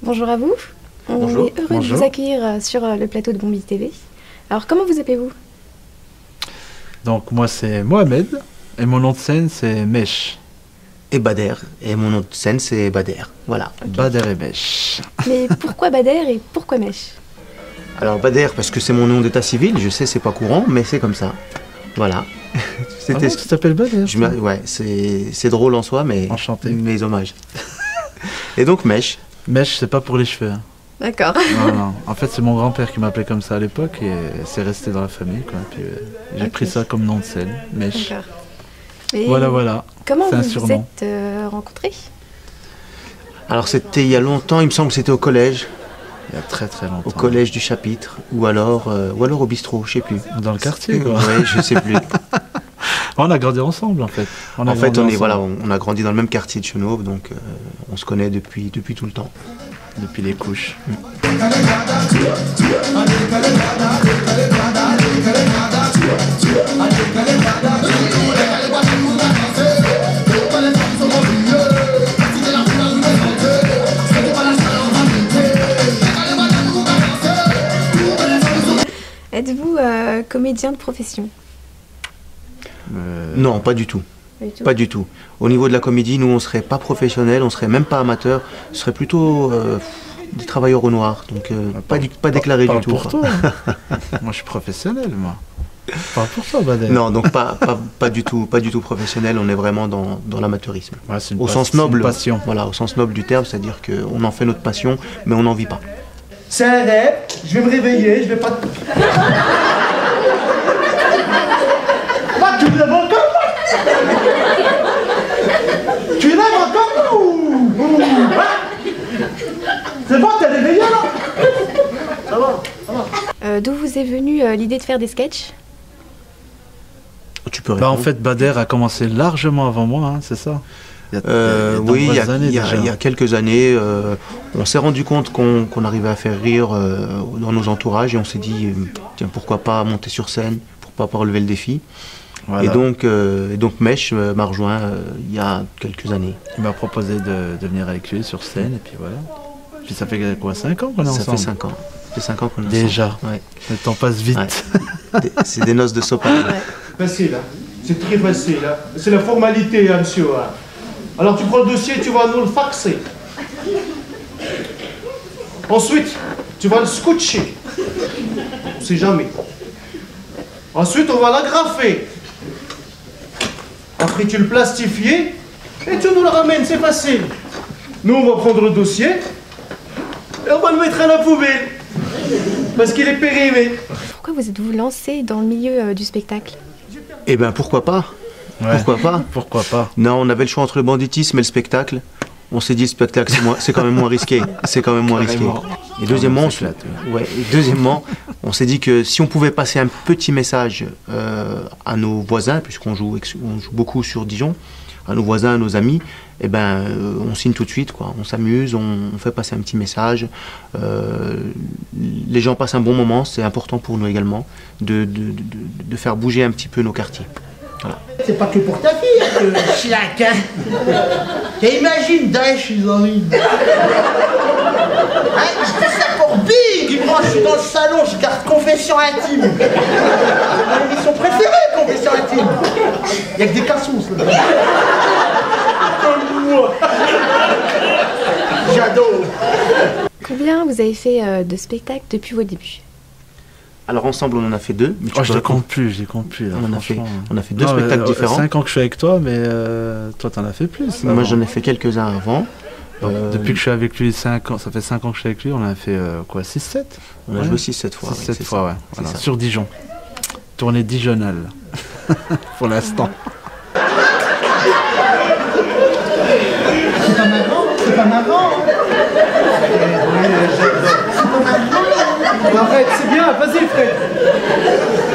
Bonjour à vous. Bonjour. On est heureux de vous accueillir sur le plateau de Bombi TV. Alors, comment vous appelez-vous? Donc, moi, c'est Mohamed, et mon nom de scène, c'est Mesh. Et Bader, et mon nom de scène, c'est Bader. Voilà. Okay. Bader et Mesh. Mais pourquoi Bader et pourquoi Mesh? Alors, Bader, parce que c'est mon nom d'état civil, je sais, c'est pas courant, mais c'est comme ça. Voilà. Ah bon, tu t'appelles Bader? Ouais, c'est drôle en soi, mais... Enchanté. Mes hommages. Et donc, Mesh. Mesh, c'est pas pour les cheveux. Hein. D'accord. Non, non. En fait, c'est mon grand-père qui m'appelait comme ça à l'époque et c'est resté dans la famille. Quoi. Puis, j'ai pris ça comme nom de scène, Mesh. D'accord. Voilà. Comment vous vous êtes rencontrés? Alors, c'était il y a longtemps, il me semble que c'était au collège. Il y a très très longtemps. Au collège du chapitre, ou alors au bistrot, je sais plus. Dans le quartier, quoi. Oui, je sais plus. On a grandi ensemble, en fait. On a grandi dans le même quartier de Chenauve, donc on se connaît depuis tout le temps. Depuis les couches. Êtes-vous comédien de profession? Non, pas du tout. Pas du tout. Au niveau de la comédie, nous, on serait pas professionnels, on serait même pas amateurs, ce serait plutôt des travailleurs au noir, donc pas déclarés du tout. Pour toi. Moi, je suis professionnel, moi. Pas pour toi, Bader. Non, donc pas du tout professionnel. On est vraiment dans l'amateurisme. Ouais, au sens noble, passion. Voilà, au sens noble du terme, c'est-à-dire qu'on en fait notre passion, mais on n'en vit pas. C'est un rêve. Je vais me réveiller, je vais pas. Tu lèves encore? Tu lèves encore ou... C'est bon, t'es réveillé là? Ça va. D'où vous est venue l'idée de faire des sketchs? Tu peux répondre. En fait, Bader a commencé largement avant moi, hein, c'est ça? Oui, il y a quelques années, on s'est rendu compte qu'on arrivait à faire rire dans nos entourages et on s'est dit, tiens, pourquoi pas monter sur scène, pourquoi pas relever le défi. Voilà. Et donc Mesh m'a rejoint il y a quelques années. Il m'a proposé de venir avec lui sur scène et puis voilà. Puis ça fait quoi, 5 ans qu'on est ensemble? Ça fait 5 ans. Ça fait 5 ans qu'on est déjà ensemble. Ouais. Le temps passe vite. Ouais. C'est des noces de sopalin. Ouais. Facile, hein. C'est très facile. Hein. C'est la formalité, hein, monsieur. Hein. Alors tu prends le dossier, tu vas nous le faxer. Ensuite, tu vas le scotcher. On sait jamais. Ensuite, on va l'agrafer. Après, tu le plastifies et tu nous le ramènes, c'est facile. Nous, on va prendre le dossier et on va le mettre à la poubelle. Parce qu'il est périmé. Pourquoi vous êtes-vous lancé dans le milieu du spectacle? Eh bien, pourquoi pas? Ouais. Pourquoi pas? Non, on avait le choix entre le banditisme et le spectacle. On s'est dit, le spectacle, c'est quand même moins risqué. C'est quand même moins risqué. Et deuxièmement, on s'est dit que si on pouvait passer un petit message à nos voisins, puisqu'on joue beaucoup sur Dijon, à nos voisins, à nos amis, eh ben, on signe tout de suite, quoi. On s'amuse, on fait passer un petit message. Les gens passent un bon moment, c'est important pour nous également, de faire bouger un petit peu nos quartiers. Voilà. C'est pas que pour ta fille, Chiac, hein. Imagine Daesh, ils ont eu. Hein, je fais ça pour Big. Moi, je suis dans le salon, je garde confession intime. C'est mon émission préférée, confession intime. Il y a que des cassos, là. Comme moi. J'adore. Combien vous avez fait de spectacles depuis vos débuts? Alors ensemble, on en a fait 2. Oh, je ne compte plus. Là, on a fait 2 spectacles différents. 5 ans que je suis avec toi, mais toi, t'en as fait plus. Moi, j'en ai fait quelques-uns avant. Depuis que je suis avec lui, 5 ans, ça fait 5 ans que je suis avec lui, on a fait quoi, 6-7? On a joué 6-7 fois. 6-7 fois, ouais. Voilà, sur Dijon. Tournée dijonale. Pour l'instant. C'est pas marrant. Arrête, c'est bien, vas-y Fred.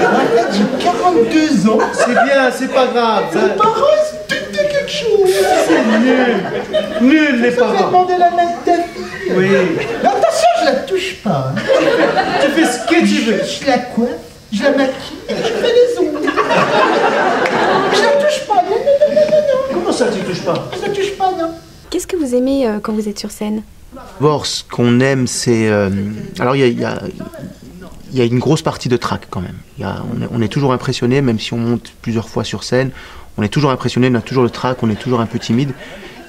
Arrête, j'ai 42 ans. C'est bien, c'est pas grave. Les parents, ils se doutent de quelque chose. C'est nul. Nul, les Ça fait parents. demander la main de ta fille. Oui. Mais attention, je la touche pas. Hein. Tu fais ce que tu veux. Je la coiffe, je la maquille, je fais les ongles. Je la touche pas. Non. Comment ça, tu touches pas? Je la touche pas, non. Qu'est-ce que vous aimez quand vous êtes sur scène? D'abord, ce qu'on aime, c'est... alors, il y a une grosse partie de trac quand même. On est toujours impressionné, même si on monte plusieurs fois sur scène. On est toujours impressionné, on a toujours le trac, on est toujours un peu timide.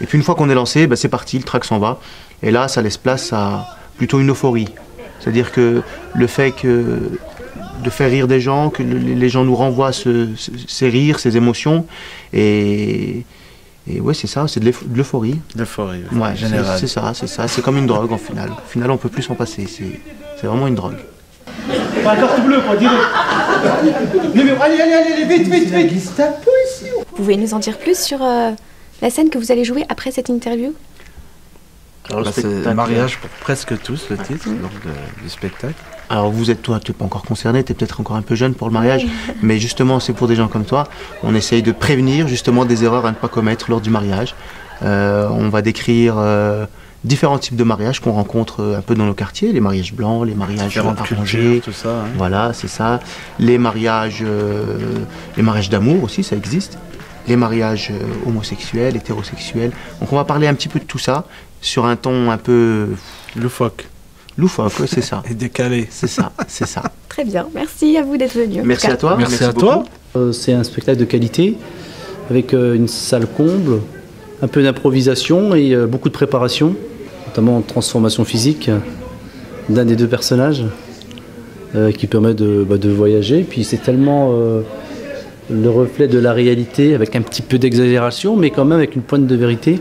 Et puis une fois qu'on est lancé, c'est parti, le trac s'en va. Et là, ça laisse place à plutôt une euphorie. C'est-à-dire que le fait de faire rire des gens, que les gens nous renvoient ces rires, ces émotions. Et ouais, c'est ça, c'est de l'euphorie. L'euphorie, ouais, générale. C'est ça. C'est comme une drogue en final. Au final, on ne peut plus s'en passer. C'est vraiment une drogue. Pas la carte bleue, quoi, direct. Allez, vite. Gestapo ici. Vous pouvez nous en dire plus sur la scène que vous allez jouer après cette interview? Alors, c'est mariage pour presque tous, le titre du spectacle. Alors toi, tu n'es pas encore concerné, tu es peut-être encore un peu jeune pour le mariage, mais justement, c'est pour des gens comme toi. On essaye de prévenir justement des erreurs à ne pas commettre lors du mariage. On va décrire différents types de mariages qu'on rencontre un peu dans nos quartiers, les mariages blancs, les mariages arrangés, tout ça. Hein. Voilà, c'est ça. Les mariages d'amour aussi, ça existe. Les mariages homosexuels, hétérosexuels. Donc on va parler un petit peu de tout ça sur un ton un peu loufoque. Loufoque, ouais, c'est ça. Et décalé. C'est ça. Très bien, merci à vous d'être venu. Merci à toi. Merci à toi. C'est un spectacle de qualité avec une salle comble, un peu d'improvisation et beaucoup de préparation, notamment en transformation physique d'un des deux personnages qui permet de voyager. Puis c'est tellement le reflet de la réalité avec un petit peu d'exagération, mais quand même avec une pointe de vérité.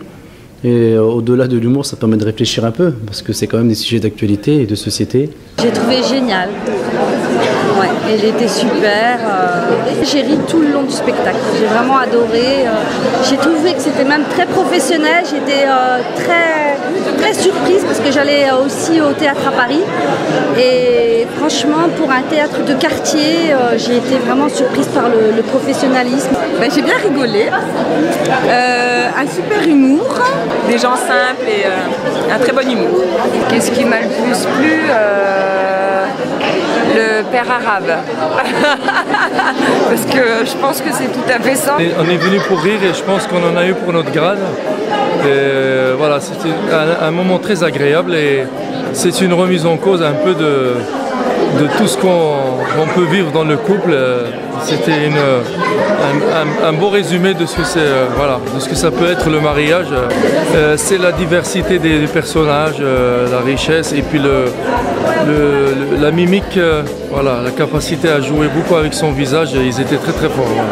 Et au-delà de l'humour, ça permet de réfléchir un peu, parce que c'est quand même des sujets d'actualité et de société. J'ai trouvé génial. Ouais, elle était super. J'ai ri tout le long du spectacle. J'ai vraiment adoré. J'ai trouvé que c'était même très professionnel. J'étais très surprise parce que j'allais aussi au théâtre à Paris. Et franchement, pour un théâtre de quartier, j'ai été vraiment surprise par le professionnalisme. J'ai bien rigolé. Un super humour. Des gens simples et un très bon humour. Qu'est-ce qui m'a le plus plu le père arabe. Parce que je pense que c'est tout à fait ça. On est venu pour rire et je pense qu'on en a eu pour notre grade. Et voilà, c'était un moment très agréable et c'est une remise en cause un peu de tout ce qu'on peut vivre dans le couple. C'était un beau résumé de ce que c'est, de ce que ça peut être le mariage. C'est la diversité des personnages, la richesse et puis la mimique, la capacité à jouer beaucoup avec son visage. Ils étaient très très forts. Voilà.